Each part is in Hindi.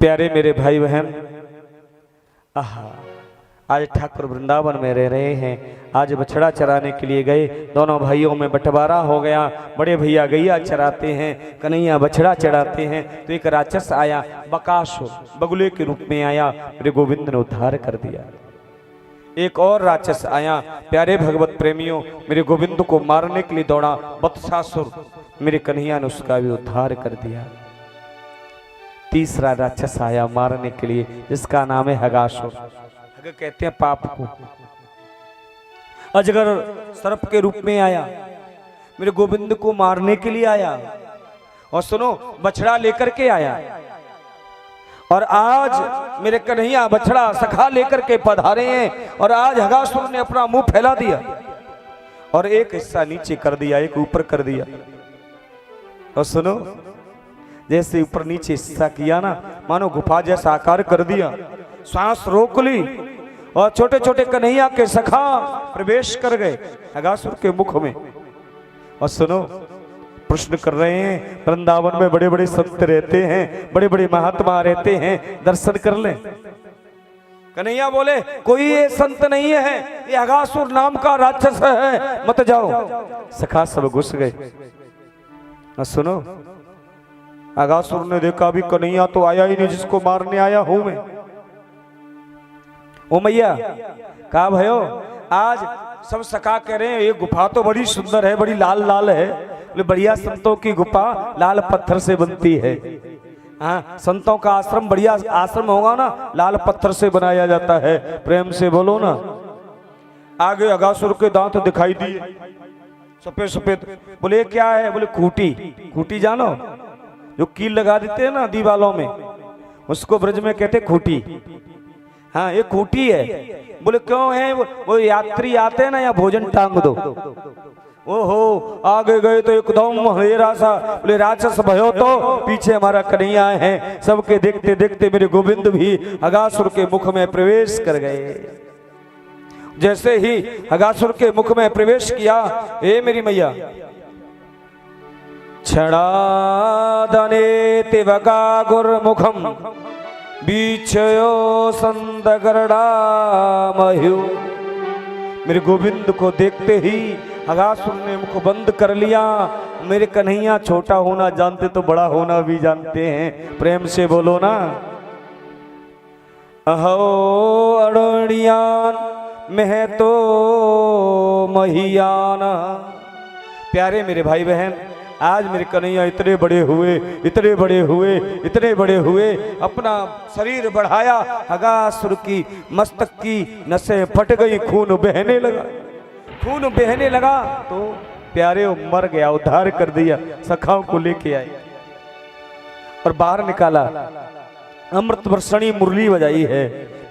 प्यारे मेरे भाई बहन, आज ठाकुर वृंदावन में रह रहे हैं। आज बछड़ा चराने के लिए गए, दोनों भाइयों में बंटवारा हो गया। बड़े भैया गैया चराते हैं, कन्हैया बछड़ा चराते हैं। तो एक राक्षस आया, बकासुर बगुले के रूप में आया, मेरे गोविंद ने उद्धार कर दिया। एक और राक्षस आया, प्यारे भगवत प्रेमियों, मेरे गोविंद को मारने के लिए दौड़ा, वत्सासुर, मेरे कन्हैया ने उसका भी उद्धार कर दिया। तीसरा राक्षस आया मारने के लिए, जिसका नाम है हगासुर। हग कहते हैं पाप को। अजगर सर्प के रूप में आया, मेरे गोविंद को मारने के लिए आया। और सुनो, बछड़ा लेकर के आया। और आज मेरे कन्हैया बछड़ा सखा लेकर के पधारे हैं। और आज हगासुर ने अपना मुंह फैला दिया और एक हिस्सा नीचे कर दिया, एक ऊपर कर दिया। और सुनो, जैसे ऊपर नीचे हिस्सा किया ना, मानो गुफा जैसा आकार कर दिया, सांस रोक ली और छोटे छोटे कन्हैया के सखा प्रवेश कर गए हगासुर के मुख में। और सुनो, प्रश्न कर रहे हैं, वृंदावन में बड़े बड़े संत रहते हैं, बड़े बड़े महात्मा रहते हैं, दर्शन कर लें। कन्हैया बोले, कोई ये संत नहीं है, ये हगासुर नाम का राक्षस है, मत जाओ। सखा सब घुस गए। और सुनो, हगासुर ने देखा भी कन्हैया तो आया ही नहीं, जिसको मारने आया हूं मैं। ओ मैया, कहा भयो? आज सब सखा कह रहे हैं, ये गुफा तो बड़ी सुंदर है, बड़ी लाल लाल है। बोले, बढ़िया संतों की गुफा लाल पत्थर से बनती है। हाँ, संतों का आश्रम बढ़िया आश्रम होगा ना, लाल पत्थर से बनाया जाता है। प्रेम से बोलो ना। आगे हगासुर के दांत दिखाई दिए, सफेद सफेद। बोले, क्या है? बोले, खूटी। खूटी जानो, जो कील लगा देते हैं ना दीवालों में, उसको ब्रज में कहते खूटी। हाँ, ये खूटी है। बोले, क्यों है? वो यात्री आते हैं ना, यहाँ भोजन टांग दो। ओहो, आगे गए तो एकदम अंधेरा सा। बोले, राक्षस भयो तो पीछे हमारा कन्हैया है। सबके देखते देखते मेरे गोविंद भी हगासुर के मुख में प्रवेश कर गए। जैसे ही हगासुर के मुख में प्रवेश किया, ए मेरी मैया, क्षणादने तिवका गुरमुखम बीछयो संदगरड़ा मह्यु। मेरे गोविंद को देखते ही हगासुर ने मुख बंद कर लिया। मेरे कन्हैया छोटा होना जानते तो बड़ा होना भी जानते हैं। प्रेम से बोलो ना। अहो अड़ोड़ियान में तो महियाना। प्यारे मेरे भाई बहन, आज मेरे कन्हैया इतने बड़े हुए, इतने बड़े हुए, इतने बड़े हुए, अपना शरीर बढ़ाया, हगासुर की मस्तक की नसें फट गई, खून बहने लगा। खून बहने लगा तो प्यारे मर गया, उद्धार कर दिया। सखाओं को लेके आए और बाहर निकाला। अमृत वर्षणी मुरली बजाई है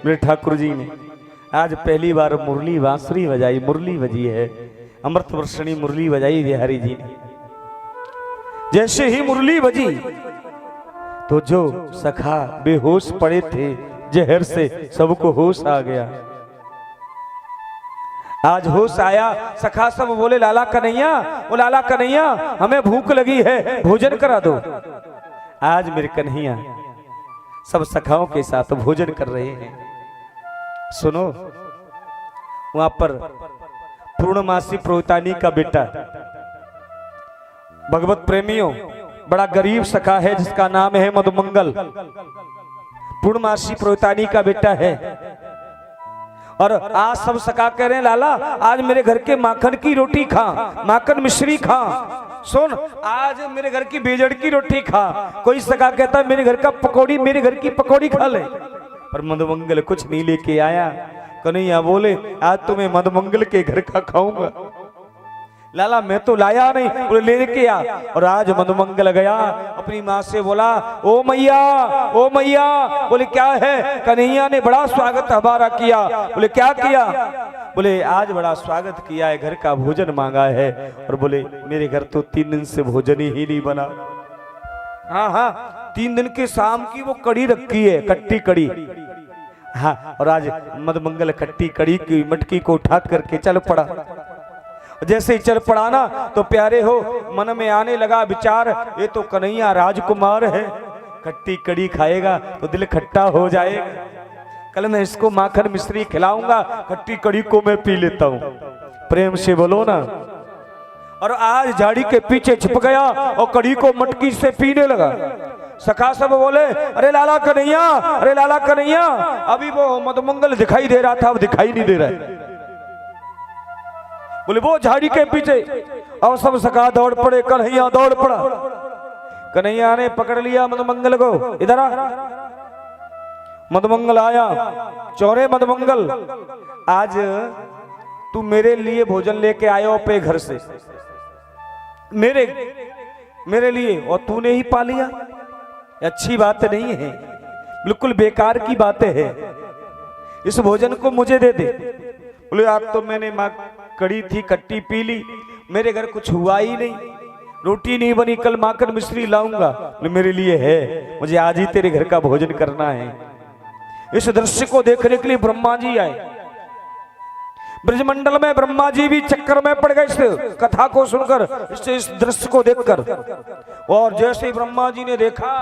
मेरे ठाकुर जी ने। आज पहली बार मुरली बांसुरी बजाई, मुरली बजी है। अमृत वर्षणी मुरली बजाई बिहारी जी ने। जैसे ही मुरली बजी तो जो सखा बेहोश पड़े थे जहर से, सबको होश आ गया। आज होश आया। सखा सब बोले, लाला कन्हैया, वो लाला कन्हैया, हमें भूख लगी है, भोजन करा दो। आज मेरे कन्हैया सब सखाओं के साथ भोजन कर रहे हैं। सुनो, वहां पर पूर्णमासी प्रोहितानी का बेटा, भगवत प्रेमियों, बड़ा गरीब सखा है, जिसका नाम है मधुमंगल। पूर्णमासी प्रोहितानी का बेटा है। और आज सब सखा कह रहे हैं, लाला आज मेरे घर के माखन की रोटी खा, माखन मिश्री खा। सुन, आज मेरे घर की बेजड़ की रोटी खा। कोई सखा कहता है, मेरे घर का पकौड़ी, मेरे घर की पकौड़ी खा ले। पर मधुमंगल कुछ नहीं लेके आया। कन्हैया बोले, आज तुम्हें मधुमंगल के घर का खाऊंगा। लाला मैं तो लाया नहीं। बोले, लेके आ। और आज मधुमंगल गया, अपनी माँ से बोला, ओ मैया, ओ मैया। बोले, क्या है? कन्हैया ने बड़ा स्वागत हमारा किया। बोले, क्या किया? बोले, आज बड़ा स्वागत किया है, घर का भोजन मांगा है। और बोले, मेरे घर तो 3 दिन से भोजन ही नहीं बना। हाँ हाँ, 3 दिन के शाम की वो कड़ी रखी है, खट्टी कड़ी। हाँ, और आज मधुमंगल खट्टी कड़ी की मटकी को उठा करके चल पड़ा। जैसे ही चल पड़ा ना, तो प्यारे हो मन में आने लगा विचार, ये तो कन्हैया राजकुमार है, खट्टी कड़ी खाएगा तो दिल खट्टा हो जाएगा। कल मैं इसको माखन मिश्री खिलाऊंगा, खट्टी कड़ी को मैं पी लेता हूं। प्रेम से बोलो ना। और आज झाड़ी के पीछे छिप गया और कड़ी को मटकी से पीने लगा। सखा सब बोले अरे लाला कन्हैया, अरे लाला कन्हैया। अभी वो मधुमंगल दिखाई दे रहा था, अब दिखाई नहीं दे रहा है। बोले वो झाड़ी के पीछे, और सब सखा दौड़ पड़े, कन्हैया दौड़ पड़ा। कन्हैया ने पकड़ लिया मधुमंगल को, इधर आ। मधुमंगल आया, चौरे मधुमंगल आज तू मेरे लिए भोजन लेके आयो पे घर से, मेरे लिए, और तूने ही पा लिया। अच्छी बात नहीं है, बिल्कुल बेकार की बातें है। इस भोजन को मुझे दे दे। बोले आज तो मैंने माँ कड़ी थी, खट्टी पी ली, मेरे घर कुछ हुआ ही नहीं, रोटी नहीं बनी, कल माखन मिश्री लाऊंगा। मेरे लिए है, मुझे आज ही तेरे घर का भोजन करना है। इस दृश्य को देखने के लिए ब्रह्मा जी आए। ब्रजमंडल में ब्रह्मा जी भी चक्कर में पड़ गए इस कथा को सुनकर, इस दृश्य को देखकर। और जैसे ब्रह्मा जी ने देखा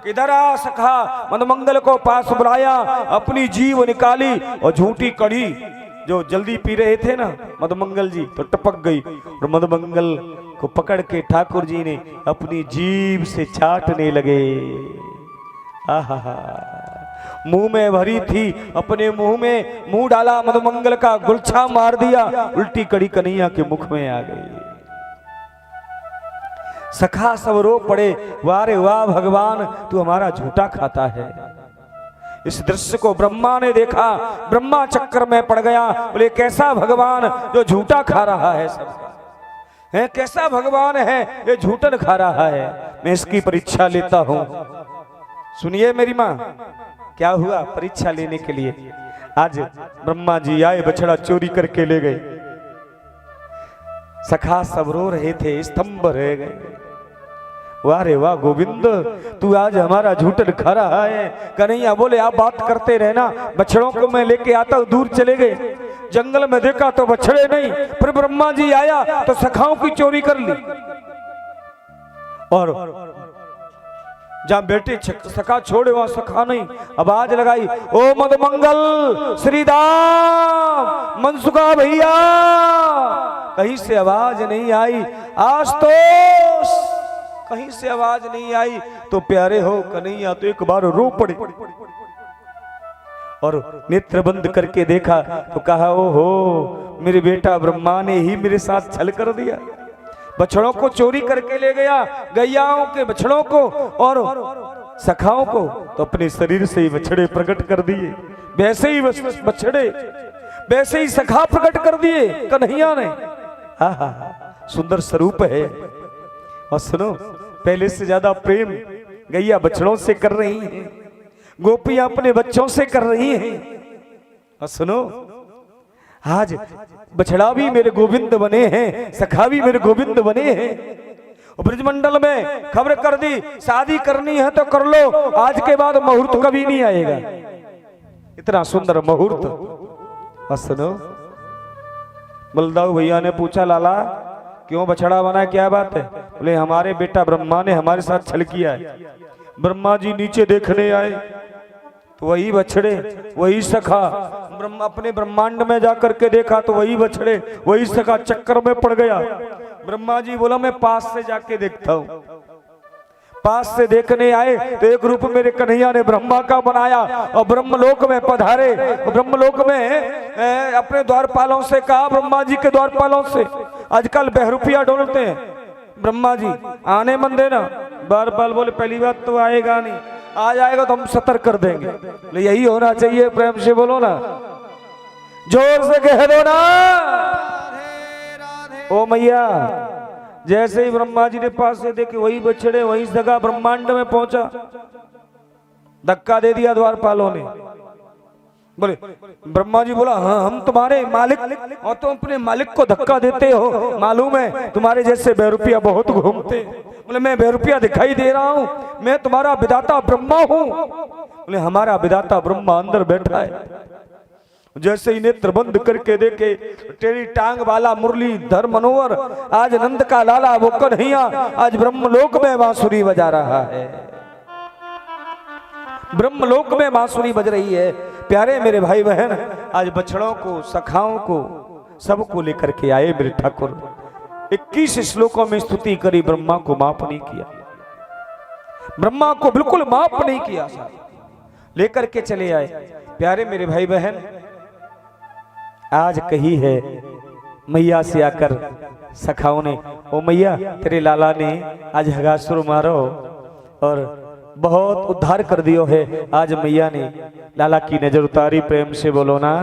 कि इधर आ सखा, मधुमंगल को पास बुलाया, अपनी जीभ निकाली और झूठी कड़ी जो जल्दी पी रहे थे ना मधुमंगल जी, तो टपक गई। और मधुमंगल को पकड़ के ठाकुर जी ने अपनी जीभ से चाटने लगे। आहा, मुंह में भरी थी, अपने मुंह में मुंह डाला, मधुमंगल का गुलछा मार दिया, उल्टी कड़ी कन्हैया के मुख में आ गई। सखा सब रो पड़े, वाह रे वाह भगवान, तू हमारा झूठा खाता है। इस दृश्य को ब्रह्मा ने देखा, ब्रह्मा चक्कर में पड़ गया। बोले कैसा भगवान जो झूठा खा रहा है सबका, है कैसा भगवान है ये झूठन खा रहा है। मैं इसकी परीक्षा लेता हूं। सुनिए मेरी माँ, क्या हुआ। परीक्षा लेने के लिए आज ब्रह्मा जी आए, बछड़ा चोरी करके ले गए। सखा सब रो रहे थे, स्तंभ रह गए। वाह रे वाह गोविंद, तू आज हमारा झूठन खा रहा है। कन्हैया बोले आप बात करते रहना, बछड़ों को मैं लेके आता हूं। दूर चले गए, जंगल में देखा तो बछड़े नहीं, फिर ब्रह्मा जी आया तो सखाओं की चोरी कर ली। और जहां बेटे सखा छोड़े वहां सखा नहीं। आवाज लगाई, ओ मधुमंगल श्रीदाम मनसुखा भैया। कहीं से आवाज नहीं आई। आज तो कहीं से आवाज नहीं आई तो प्यारे हो कन्हैया तो एक बार रो पड़े और नेत्र बंद करके देखा तो कहा, ओहो मेरे बेटा ब्रह्मा ने ही मेरे साथ छल कर दिया। बछड़ों को चोरी करके ले गया, गैयाओं के बछड़ों को और सखाओं को, तो अपने शरीर से ही बछड़े प्रकट कर दिए। वैसे ही बछड़े, वैसे ही सखा प्रकट कर दिए कन्हैया ने। आहा, सुंदर स्वरूप है। और सुनो, पहले से ज्यादा प्रेम गैया बछड़ों से कर रही हैं, गोपियां अपने बच्चों से कर रही हैं। और सुनो, आज बछड़ा भी मेरे गोविंद बने हैं, सखा भी मेरे गोविंद बने हैं। ब्रजमंडल में खबर कर दी, शादी करनी है तो कर लो, आज के बाद मुहूर्त कभी नहीं आएगा। इतना सुंदर मुहूर्त। और सुनो, बलदाऊ भैया ने पूछा, लाला क्यों बछड़ा बना, क्या बात है। बोले हमारे बेटा ब्रह्मा ने हमारे साथ छल किया है। ब्रह्मा जी नीचे देखने आए तो वही बछड़े, वही सखा। ब्रह्मा अपने ब्रह्मांड में जाकर के देखा तो वही बछड़े, वही सखा, चक्कर में पड़ गया। ब्रह्मा जी बोला मैं पास से जाके देखता हूँ। पास से देखने आए तो एक रूप मेरे कन्हैया ने ब्रह्मा का बनाया और ब्रह्मलोक में पधारे। ब्रह्मलोक में अपने द्वारपालों से कहा, ब्रह्मा जी के द्वारपालों से, आजकल बहरूपिया डोलते हैं, ब्रह्मा जी आने मन देना। द्वारपाल बोले पहली बात तो आएगा नहीं, आ जाएगा तो हम सतर्क कर देंगे। यही होना चाहिए। प्रेम से बोलो ना, जोर से कह दो ना, ओ मैया। जैसे ही ब्रह्मा जी ने पास से देखे वही बछड़े, वही जगह ब्रह्मांड में पहुंचा। धक्का दे दिया द्वारपालों ने। बोले ब्रह्मा जी बोला, हाँ हम तुम्हारे मालिक, और तुम अपने मालिक को धक्का देते हो, मालूम है तुम्हारे जैसे बहरूपिया बहुत घूमते। बोले मैं बहरूपिया दिखाई दे रहा हूँ, मैं तुम्हारा विधाता ब्रह्मा हूँ। बोले हमारा विधाता ब्रह्मा अंदर बैठा है। जैसे ही नेत्र बंद करके देखे, टेढ़ी टांग वाला मुरलीधर मनोहर, आज नंद का लाला वो कन्हैया आज ब्रह्मलोक में बांसुरी बजा रहा है। ब्रह्मलोक में बांसुरी बज रही है। प्यारे मेरे भाई बहन, आज बछड़ों को, सखाओं को, सबको लेकर के आए मेरे ठाकुर। 21 श्लोकों में स्तुति करी, ब्रह्मा को माफ नहीं किया, ब्रह्मा को बिल्कुल माफ नहीं किया साहब। लेकर के चले आए। प्यारे मेरे भाई बहन, आज कही है मैया से आकर सखाओं ने, ओ मैया तेरे लाला ने आज हगासुर मारो और बहुत उद्धार कर दियो है। आज मैया ने लाला की नजर उतारी, प्रेम से बोलो ना।